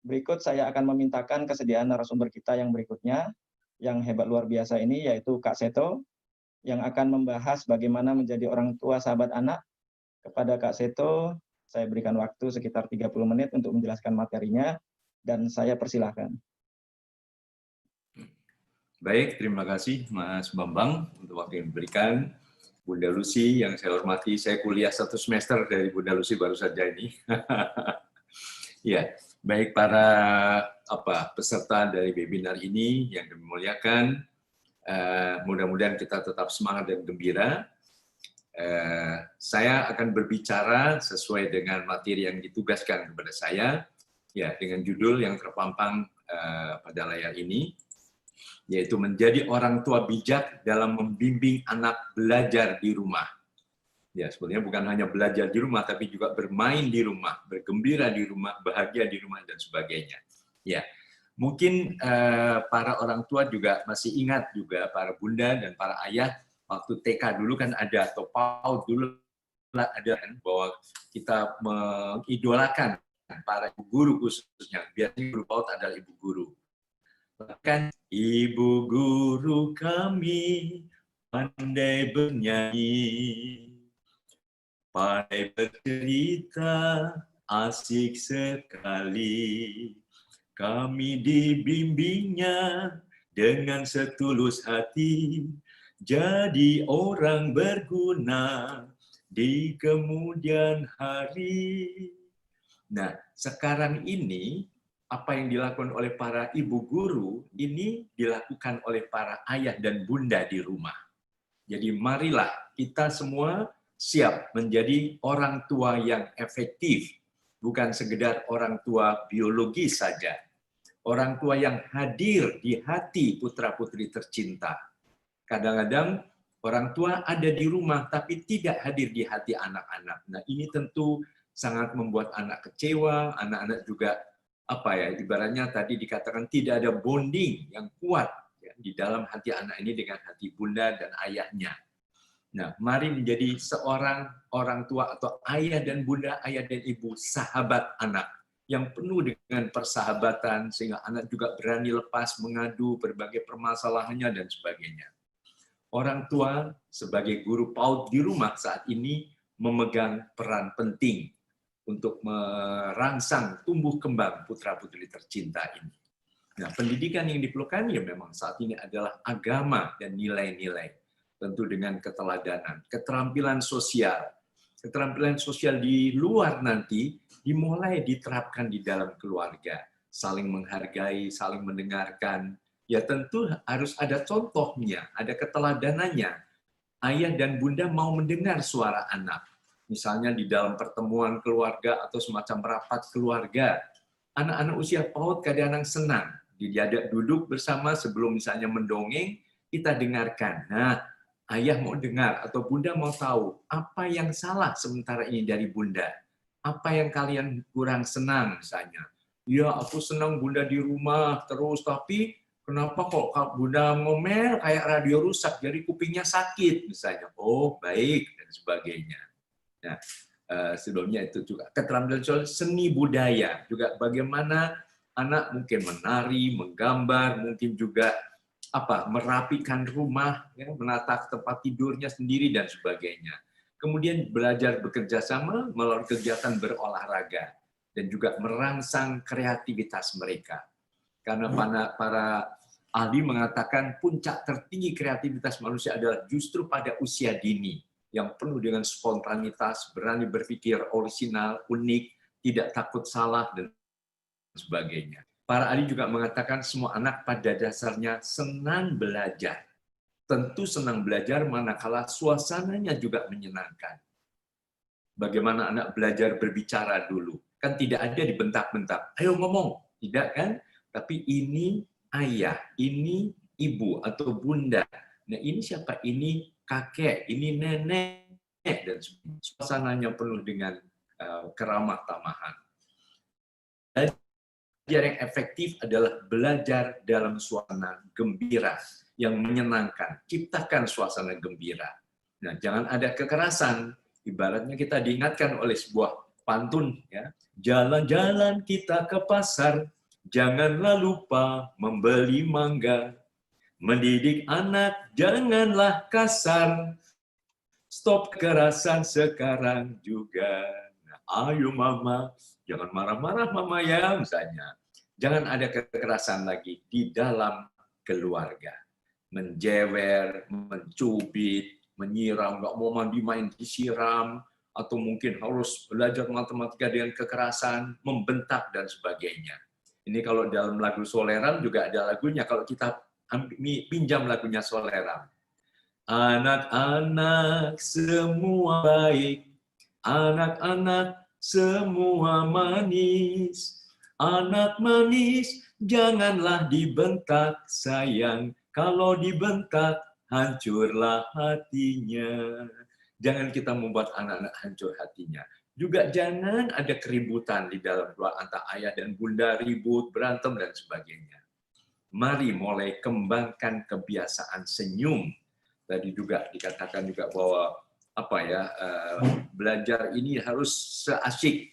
Berikut saya akan memintakan kesediaan narasumber kita yang berikutnya, yang hebat luar biasa ini, yaitu Kak Seto, yang akan membahas bagaimana menjadi orang tua sahabat anak. Kepada Kak Seto, saya berikan waktu sekitar 30 menit untuk menjelaskan materinya, dan saya persilahkan. Baik, terima kasih Mas Bambang untuk waktu yang diberikan. Bunda Lucy yang saya hormati, saya kuliah 1 semester dari Bunda Lucy baru saja ini. Ya, baik para peserta dari webinar ini yang kami muliakan, mudah-mudahan kita tetap semangat dan gembira. Saya akan berbicara sesuai dengan materi yang ditugaskan kepada saya, ya dengan judul yang terpampang pada layar ini, yaitu menjadi orang tua bijak dalam membimbing anak belajar di rumah. Ya, sebenarnya bukan hanya belajar di rumah, tapi juga bermain di rumah, bergembira di rumah, bahagia di rumah, dan sebagainya. Ya, mungkin para orang tua juga masih ingat juga para bunda dan para ayah, waktu TK dulu kan ada, atau PAUD dulu ada kan, bahwa kita mengidolakan para ibu guru khususnya. Biasanya guru PAUD adalah ibu guru. Bahkan ibu guru kami pandai bernyanyi, pandai bercerita, asik sekali. Kami dibimbingnya dengan setulus hati, jadi orang berguna di kemudian hari. Nah, sekarang ini apa yang dilakukan oleh para ibu guru ini dilakukan oleh para ayah dan bunda di rumah. Jadi marilah kita semua siap menjadi orang tua yang efektif, bukan sekedar orang tua biologis saja. Orang tua yang hadir di hati putra-putri tercinta. Kadang-kadang orang tua ada di rumah tapi tidak hadir di hati anak-anak. Nah, ini tentu sangat membuat anak kecewa, anak-anak juga ibaratnya tadi dikatakan tidak ada bonding yang kuat ya, di dalam hati anak ini dengan hati bunda dan ayahnya. Nah, mari menjadi seorang orang tua atau ayah dan bunda, ayah dan ibu, sahabat anak yang penuh dengan persahabatan sehingga anak juga berani lepas mengadu berbagai permasalahannya dan sebagainya. Orang tua sebagai guru PAUD di rumah saat ini memegang peran penting untuk merangsang tumbuh kembang putra-putri tercinta ini. Nah, pendidikan yang diperlukan ya memang saat ini adalah agama dan nilai-nilai. Tentu dengan keteladanan, keterampilan sosial. Keterampilan sosial di luar nanti dimulai diterapkan di dalam keluarga. Saling menghargai, saling mendengarkan. Ya tentu harus ada contohnya, ada keteladanannya. Ayah dan bunda mau mendengar suara anak. Misalnya di dalam pertemuan keluarga atau semacam rapat keluarga. Anak-anak usia PAUD kadang-kadang senang. Diajak duduk bersama sebelum misalnya mendongeng, kita dengarkan. Nah, ayah mau dengar atau bunda mau tahu apa yang salah sementara ini dari bunda. Apa yang kalian kurang senang misalnya. Ya, aku senang bunda di rumah terus, tapi kenapa kok bunda ngomel kayak radio rusak, jadi kupingnya sakit misalnya. Oh, baik, dan sebagainya. Nah, sebelumnya itu juga keterampilan seni budaya, juga bagaimana anak mungkin menari, menggambar, mungkin juga merapikan rumah, ya, menata tempat tidurnya sendiri dan sebagainya. Kemudian belajar bekerja sama melalui kegiatan berolahraga dan juga merangsang kreativitas mereka. Karena para ahli mengatakan puncak tertinggi kreativitas manusia adalah justru pada usia dini yang penuh dengan spontanitas, berani berpikir orisinal, unik, tidak takut salah dan sebagainya. Para ahli juga mengatakan semua anak pada dasarnya senang belajar. Tentu senang belajar manakala suasananya juga menyenangkan. Bagaimana anak belajar berbicara dulu? Kan tidak ada dibentak-bentak. Ayo ngomong. Tidak kan? Tapi ini ayah, ini ibu atau bunda. Nah ini siapa? Ini kakek, ini nenek. Dan suasananya penuh dengan keramah tamahan. Belajar yang efektif adalah belajar dalam suasana gembira yang menyenangkan. Ciptakan suasana gembira. Nah, jangan ada kekerasan. Ibaratnya kita diingatkan oleh sebuah pantun ya. Jalan-jalan kita ke pasar, janganlah lupa membeli mangga. Mendidik anak janganlah kasar, stop kekerasan sekarang juga. Nah, ayo mama, jangan marah-marah mama ya misalnya. Jangan ada kekerasan lagi di dalam keluarga. Menjewer, mencubit, menyiram, nggak mau mandi main disiram, atau mungkin harus belajar matematika dengan kekerasan, membentak dan sebagainya. Ini kalau dalam lagu Soleram juga ada lagunya, kalau kita pinjam lagunya Soleram. Anak-anak semua baik, anak-anak semua manis, anak manis janganlah dibentak sayang, kalau dibentak hancurlah hatinya. Jangan kita membuat anak-anak hancur hatinya. Juga jangan ada keributan di dalam dua antara ayah dan bunda, ribut, berantem, dan sebagainya. Mari mulai kembangkan kebiasaan senyum. Tadi juga dikatakan juga bahwa belajar ini harus seasyik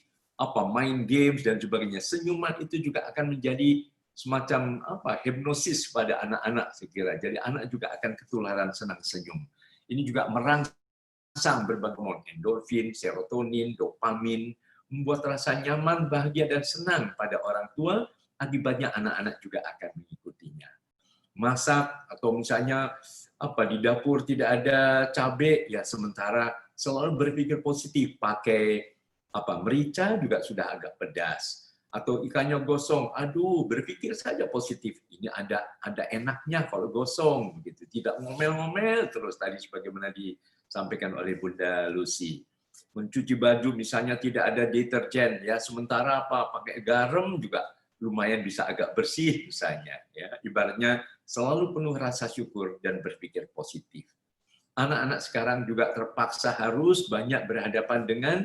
main games dan sebagainya. Senyuman itu juga akan menjadi semacam hipnosis pada anak-anak saya kira. Jadi anak juga akan ketularan senang senyum. Ini juga merangsang berbagai hormon, endorfin, serotonin, dopamin, membuat rasa nyaman, bahagia dan senang pada orang tua. Akibatnya anak-anak juga akan mengikutinya. Masak atau misalnya di dapur tidak ada cabai, ya sementara selalu berpikir positif, pakai merica juga sudah agak pedas, atau ikannya gosong, aduh berpikir saja positif, ini ada enaknya kalau gosong gitu, tidak ngomel-ngomel terus tadi sebagaimana disampaikan oleh Bunda Lucy. Mencuci baju misalnya tidak ada deterjen, ya sementara pakai garam juga lumayan bisa agak bersih misalnya, ya ibaratnya selalu penuh rasa syukur dan berpikir positif. Anak-anak sekarang juga terpaksa harus banyak berhadapan dengan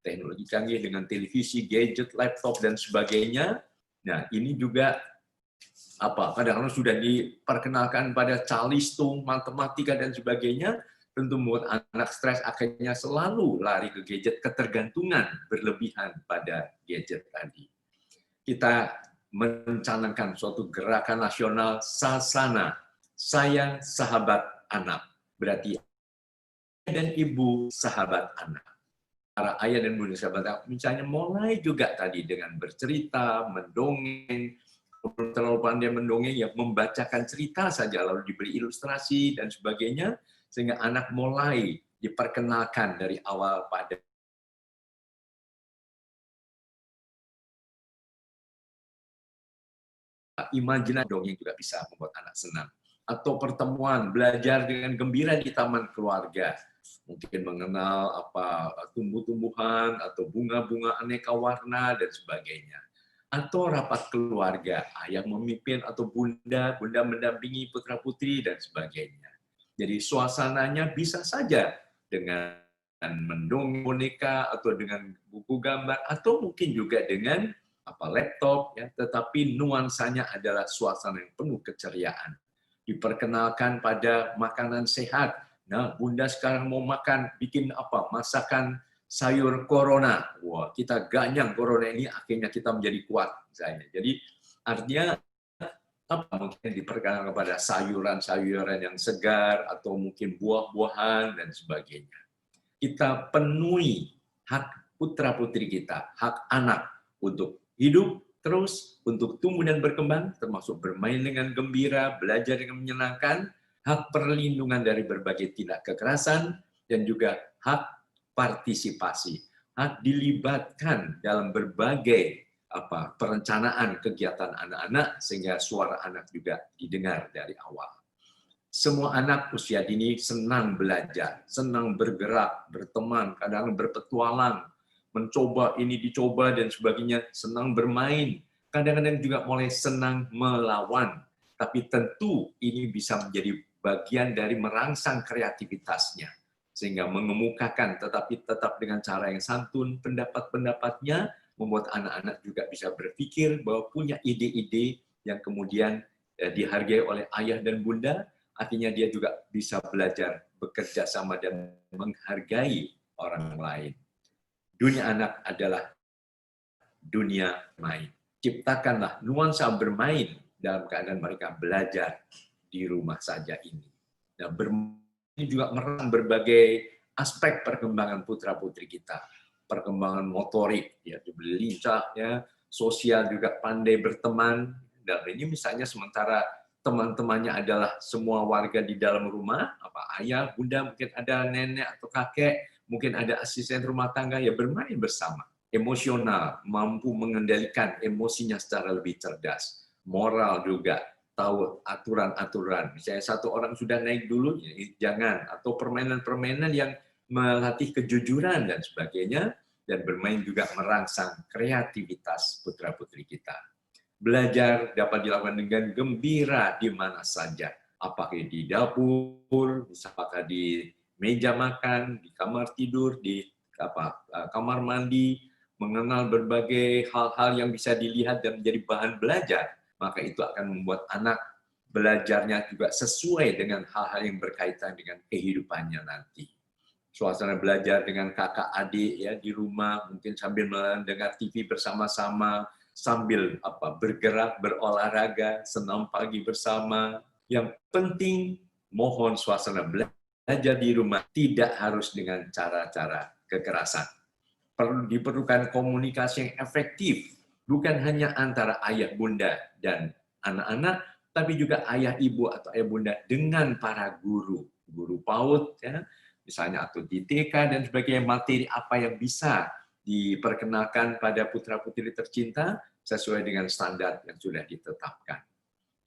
teknologi canggih, dengan televisi, gadget, laptop dan sebagainya. Nah, ini juga kadang-kadang sudah diperkenalkan pada calistung, matematika dan sebagainya, tentu membuat anak stres, akhirnya selalu lari ke gadget, ketergantungan berlebihan pada gadget tadi. Kita mencanangkan suatu gerakan nasional Sasana, Sayang Sahabat Anak. Berarti ayah dan ibu sahabat anak. Para ayah dan bunda sahabat anak, misalnya mulai juga tadi dengan bercerita, mendongeng, terlalu pandai mendongeng, ya membacakan cerita saja, lalu diberi ilustrasi dan sebagainya, sehingga anak mulai diperkenalkan dari awal pada imajinasi. Dongeng juga bisa membuat anak senang. Atau pertemuan, belajar dengan gembira di taman keluarga. Mungkin mengenal tumbuh-tumbuhan atau bunga-bunga aneka warna dan sebagainya. Atau rapat keluarga, ayah memimpin atau bunda mendampingi putra-putri dan sebagainya. Jadi suasananya bisa saja dengan mendongeng boneka atau dengan buku gambar atau mungkin juga dengan laptop, ya, tetapi nuansanya adalah suasana yang penuh keceriaan. Diperkenalkan pada makanan sehat. Nah, bunda sekarang mau makan, bikin masakan sayur corona. Wah, kita ganyang corona ini, akhirnya kita menjadi kuat misalnya. Jadi artinya mungkin diperkenalkan kepada sayuran-sayuran yang segar atau mungkin buah-buahan dan sebagainya. Kita penuhi hak putra-putri kita, hak anak untuk hidup terus, untuk tumbuh dan berkembang, termasuk bermain dengan gembira, belajar dengan menyenangkan, hak perlindungan dari berbagai tindak kekerasan, dan juga hak partisipasi, hak dilibatkan dalam berbagai perencanaan kegiatan anak-anak, sehingga suara anak juga didengar dari awal. Semua anak usia dini senang belajar, senang bergerak, berteman, kadang berpetualang, mencoba ini dicoba dan sebagainya, senang bermain, kadang-kadang juga mulai senang melawan. Tapi tentu ini bisa menjadi bagian dari merangsang kreativitasnya, sehingga mengemukakan tetapi tetap dengan cara yang santun pendapat-pendapatnya, membuat anak-anak juga bisa berpikir bahwa punya ide-ide yang kemudian dihargai oleh ayah dan bunda. Artinya dia juga bisa belajar bekerja sama dan menghargai orang lain. Dunia anak adalah dunia main. Ciptakanlah nuansa bermain dalam keadaan mereka belajar di rumah saja ini. Dan bermain ini juga merangkul berbagai aspek perkembangan putra-putri kita. Perkembangan motorik, ya, lincah, ya, sosial juga pandai berteman. Dan ini misalnya sementara teman-temannya adalah semua warga di dalam rumah, apa ayah, bunda, mungkin ada nenek atau kakek, mungkin ada asisten rumah tangga, ya bermain bersama. Emosional, mampu mengendalikan emosinya secara lebih cerdas. Moral juga, tahu aturan-aturan. Misalnya satu orang sudah naik dulu, ya jangan. Atau permainan-permainan yang melatih kejujuran dan sebagainya, dan bermain juga merangsang kreativitas putra-putri kita. Belajar dapat dilakukan dengan gembira di mana saja. Apakah di dapur, apakah di meja makan, di kamar tidur, di kamar mandi, mengenal berbagai hal-hal yang bisa dilihat dan menjadi bahan belajar, maka itu akan membuat anak belajarnya juga sesuai dengan hal-hal yang berkaitan dengan kehidupannya nanti. Suasana belajar dengan kakak adik ya di rumah, mungkin sambil mendengar TV bersama-sama, sambil bergerak, berolahraga, senam pagi bersama. Yang penting mohon suasana belajar di rumah tidak harus dengan cara-cara kekerasan. Diperlukan komunikasi yang efektif, bukan hanya antara ayah bunda dan anak-anak, tapi juga ayah ibu atau ayah bunda dengan para guru PAUD, ya, misalnya atau di TK dan sebagainya, materi apa yang bisa diperkenalkan pada putra-putri tercinta sesuai dengan standar yang sudah ditetapkan.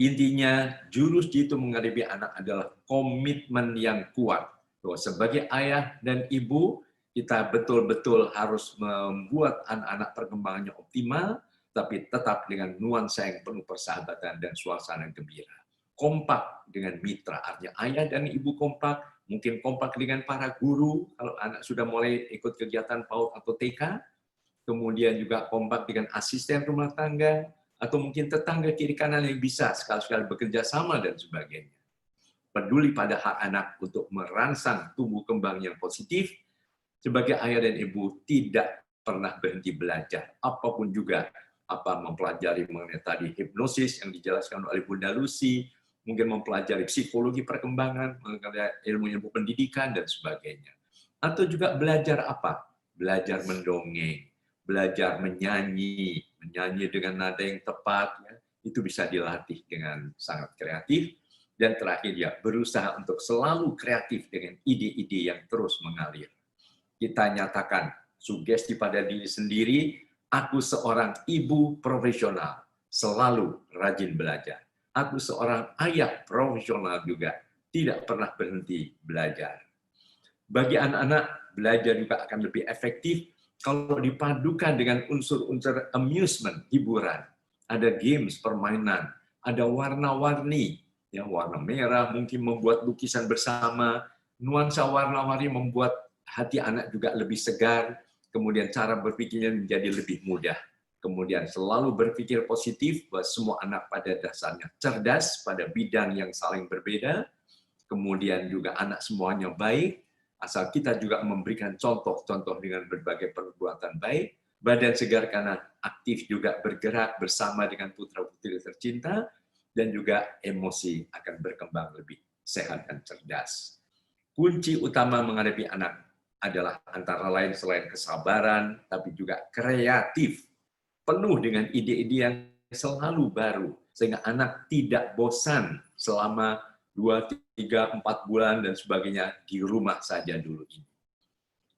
Intinya, jurus jitu menghadapi anak adalah komitmen yang kuat. Bahwa sebagai ayah dan ibu, kita betul-betul harus membuat anak-anak perkembangannya optimal, tapi tetap dengan nuansa yang penuh persahabatan dan suasana yang gembira. Kompak dengan mitra, artinya ayah dan ibu kompak, mungkin kompak dengan para guru, kalau anak sudah mulai ikut kegiatan PAUD atau TK, kemudian juga kompak dengan asisten rumah tangga, atau mungkin tetangga kiri kanan yang bisa sekali-sekali bekerja sama dan sebagainya. Peduli pada hak anak untuk merangsang tumbuh kembang yang positif, sebagai ayah dan ibu tidak pernah berhenti belajar, apapun juga, apa mempelajari mengenai tadi hipnosis yang dijelaskan oleh Bunda Lucy, mungkin mempelajari psikologi perkembangan, mengenai ilmu-ilmu pendidikan dan sebagainya. Atau juga belajar apa? Belajar mendongeng, belajar menyanyi dengan nada yang tepat, ya, itu bisa dilatih dengan sangat kreatif. Dan terakhir ya, berusaha untuk selalu kreatif dengan ide-ide yang terus mengalir. Kita nyatakan sugesti pada diri sendiri, aku seorang ibu profesional, selalu rajin belajar. Aku seorang ayah profesional juga, tidak pernah berhenti belajar. Bagi anak-anak, belajar juga akan lebih efektif kalau dipadukan dengan unsur-unsur amusement, hiburan. Ada games, permainan, ada warna-warni, ya, warna merah mungkin membuat lukisan bersama, nuansa warna-warni membuat hati anak juga lebih segar, kemudian cara berpikirnya menjadi lebih mudah. Kemudian selalu berpikir positif bahwa semua anak pada dasarnya cerdas pada bidang yang saling berbeda, kemudian juga anak semuanya baik, asal kita juga memberikan contoh-contoh dengan berbagai perbuatan baik, badan segar karena aktif juga bergerak bersama dengan putra-putri tercinta, dan juga emosi akan berkembang lebih sehat dan cerdas. Kunci utama menghadapi anak adalah antara lain selain kesabaran, tapi juga kreatif, penuh dengan ide-ide yang selalu baru, sehingga anak tidak bosan selama 2, 3, 4 bulan dan sebagainya di rumah saja dulu ini.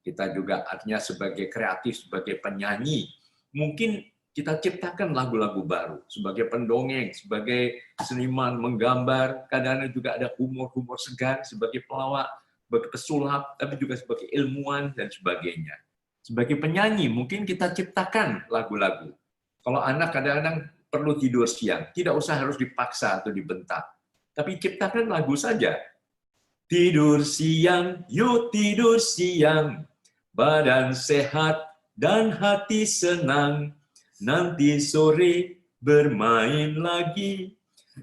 Kita juga artinya sebagai kreatif, sebagai penyanyi, mungkin kita ciptakan lagu-lagu baru, sebagai pendongeng, sebagai seniman menggambar, kadang-kadang juga ada humor-humor segar, sebagai pelawak, sebagai pesulap, tapi juga sebagai ilmuwan dan sebagainya. Sebagai penyanyi, mungkin kita ciptakan lagu-lagu. Kalau anak kadang-kadang perlu tidur siang, tidak usah harus dipaksa atau dibentak. Tapi ciptakan lagu saja. Tidur siang, yuk tidur siang, badan sehat dan hati senang. Nanti sore bermain lagi,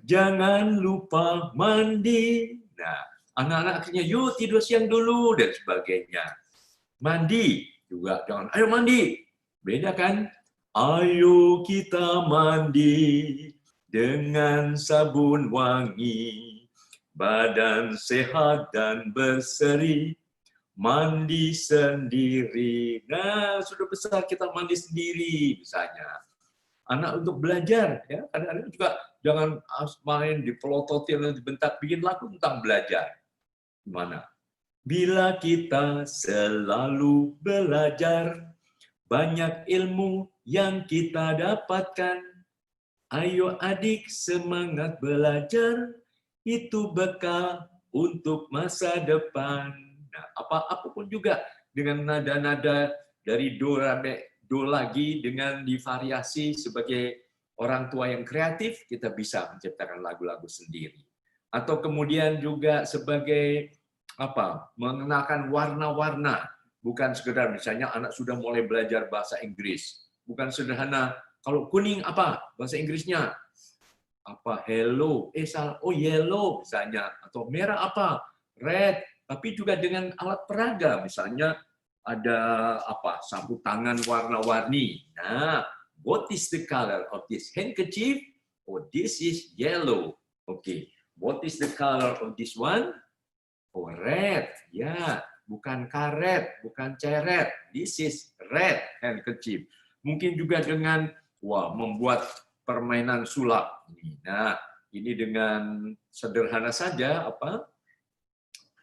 jangan lupa mandi. Nah, anak-anak akhirnya yuk tidur siang dulu dan sebagainya. Mandi, Juga jangan, ayo mandi. Beda kan? Ayo kita mandi dengan sabun wangi, badan sehat dan berseri, mandi sendiri. Nah, sudah besar kita mandi sendiri misalnya. Anak untuk belajar, ya kadang-kadang juga jangan main dipelototin, dibentak, bikin lagu tentang belajar. Gimana? Bila kita selalu belajar, banyak ilmu yang kita dapatkan. Ayo adik semangat belajar, itu bekal untuk masa depan. Nah, apapun juga dengan nada-nada dari do sampai do lagi dengan divariasi sebagai orang tua yang kreatif, kita bisa menciptakan lagu-lagu sendiri. Atau kemudian juga sebagai mengenalkan warna-warna, bukan sekedar misalnya anak sudah mulai belajar bahasa Inggris, bukan sederhana kalau kuning apa bahasa Inggrisnya, hello, salah, yellow misalnya, atau merah apa, red, tapi juga dengan alat peraga, misalnya ada sapu tangan warna-warni. Nah, what is the color of this handkerchief? Oh, this is yellow. Okay, what is the color of this one? Oh, red. Ya, bukan karet, bukan ceret. This is red handkerchief. Mungkin juga dengan membuat permainan sulap. Nah, ini dengan sederhana saja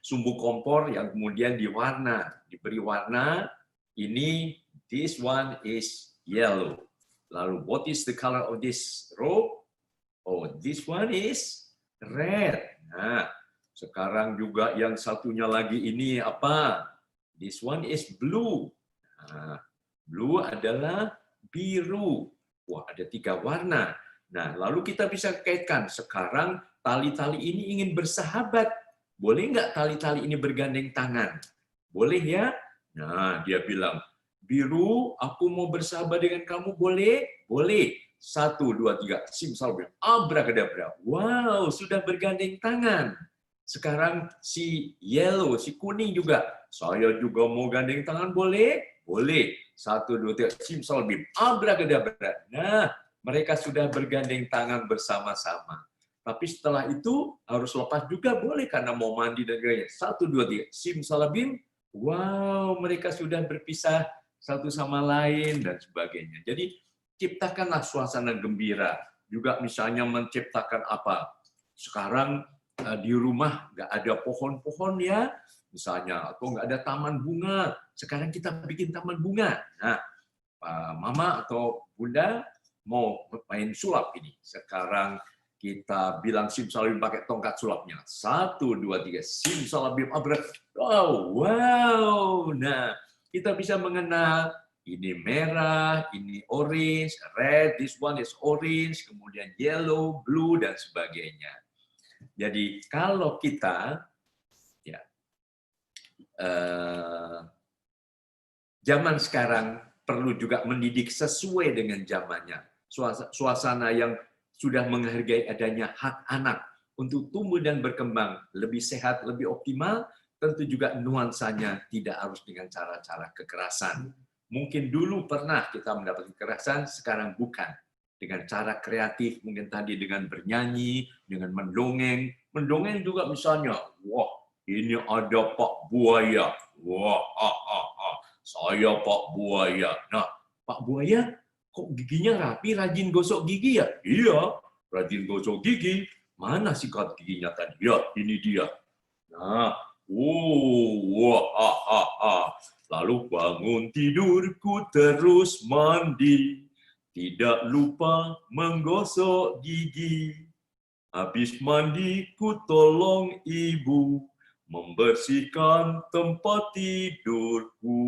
sumbu kompor yang kemudian diberi warna. Ini this one is yellow. Lalu what is the color of this rope? Oh, this one is red. Nah, sekarang juga yang satunya lagi ini apa? This one is blue. Nah, blue adalah biru. Wah, ada 3 warna. Nah, lalu kita bisa kaitkan. Sekarang tali-tali ini ingin bersahabat. Boleh nggak tali-tali ini bergandeng tangan? Boleh ya? Nah, dia bilang, biru, aku mau bersahabat dengan kamu, boleh? Boleh. 1, 2, 3, simsalabim, abrakadabra. Wow, sudah bergandeng tangan. Sekarang si yellow, si kuning juga. Saya juga mau gandeng tangan, boleh? Boleh. 1, 2, 3, simsalabim, abrakadabra. Nah, mereka sudah bergandeng tangan bersama-sama. Tapi setelah itu harus lepas juga boleh karena mau mandi dan sebagainya. 1, 2, 3, simsalabim. Wow, mereka sudah berpisah satu sama lain dan sebagainya. Jadi ciptakanlah suasana gembira. Juga misalnya menciptakan sekarang di rumah nggak ada pohon-pohon ya, misalnya, atau nggak ada taman bunga. Sekarang kita bikin taman bunga. Nah, Mama atau Bunda mau main sulap ini. Sekarang kita bilang simsalabim pakai tongkat sulapnya. 1, 2, 3, simsalabim abrak. Wow. Nah, kita bisa mengenal ini merah, ini orange, red, this one is orange, kemudian yellow, blue, dan sebagainya. Jadi kalau kita zaman sekarang perlu juga mendidik sesuai dengan zamannya. Suasana yang sudah menghargai adanya hak anak untuk tumbuh dan berkembang lebih sehat, lebih optimal, tentu juga nuansanya tidak harus dengan cara-cara kekerasan. Mungkin dulu pernah kita mendapat kekerasan, sekarang bukan. Dengan cara kreatif, mungkin tadi dengan bernyanyi, dengan mendongeng. Mendongeng juga misalnya, wah ini ada Pak Buaya. Wah, saya Pak Buaya. Nah, Pak Buaya kok giginya rapi, rajin gosok gigi ya? Iya, rajin gosok gigi. Mana sikat giginya tadi? Ya, ini dia. Nah, lalu bangun tidurku terus mandi, tidak lupa menggosok gigi. Habis mandi ku tolong ibu membersihkan tempat tidurku,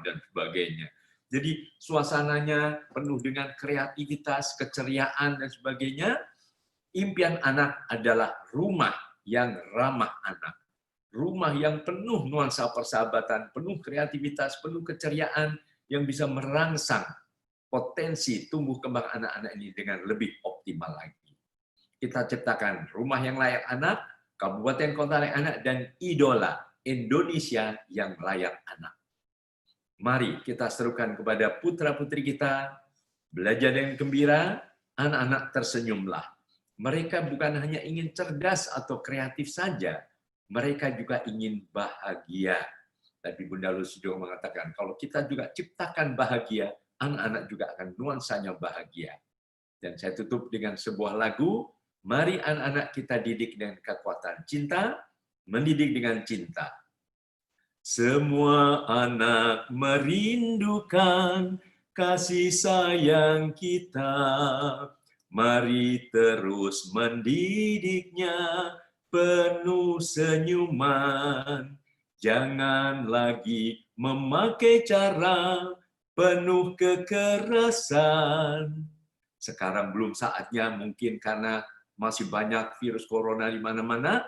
dan sebagainya. Jadi suasananya penuh dengan kreativitas, keceriaan, dan sebagainya. Impian anak adalah rumah yang ramah anak. Rumah yang penuh nuansa persahabatan, penuh kreativitas, penuh keceriaan, yang bisa merangsang potensi tumbuh kembang anak-anak ini dengan lebih optimal lagi. Kita ciptakan rumah yang layak anak, kabupaten kota layak anak, dan idola. Indonesia yang layak anak. Mari kita serukan kepada putra-putri kita, belajar dengan gembira, anak-anak tersenyumlah. Mereka bukan hanya ingin cerdas atau kreatif saja, mereka juga ingin bahagia. Tapi Bunda Lucy juga mengatakan, kalau kita juga ciptakan bahagia, anak-anak juga akan nuansanya bahagia. Dan saya tutup dengan sebuah lagu, mari anak-anak kita didik dengan kekuatan cinta, mendidik dengan cinta. Semua anak merindukan kasih sayang kita. Mari terus mendidiknya penuh senyuman. Jangan lagi memakai cara penuh kekerasan. Sekarang belum saatnya, mungkin karena masih banyak virus corona di mana-mana.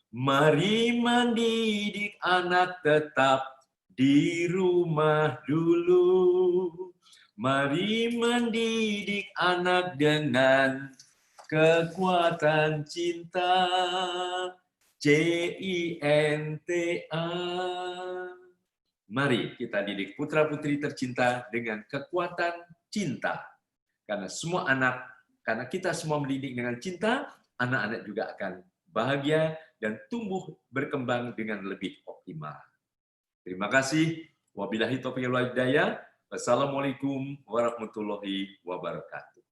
Mari mendidik anak tetap di rumah dulu. Mari mendidik anak dengan kekuatan cinta. CINTA. Mari kita didik putra-putri tercinta dengan kekuatan cinta. Karena semua anak, karena kita semua mendidik dengan cinta, anak-anak juga akan bahagia dan tumbuh berkembang dengan lebih optimal. Terima kasih. Wabillahi taufiq wal hidayah. Wassalamualaikum warahmatullahi wabarakatuh.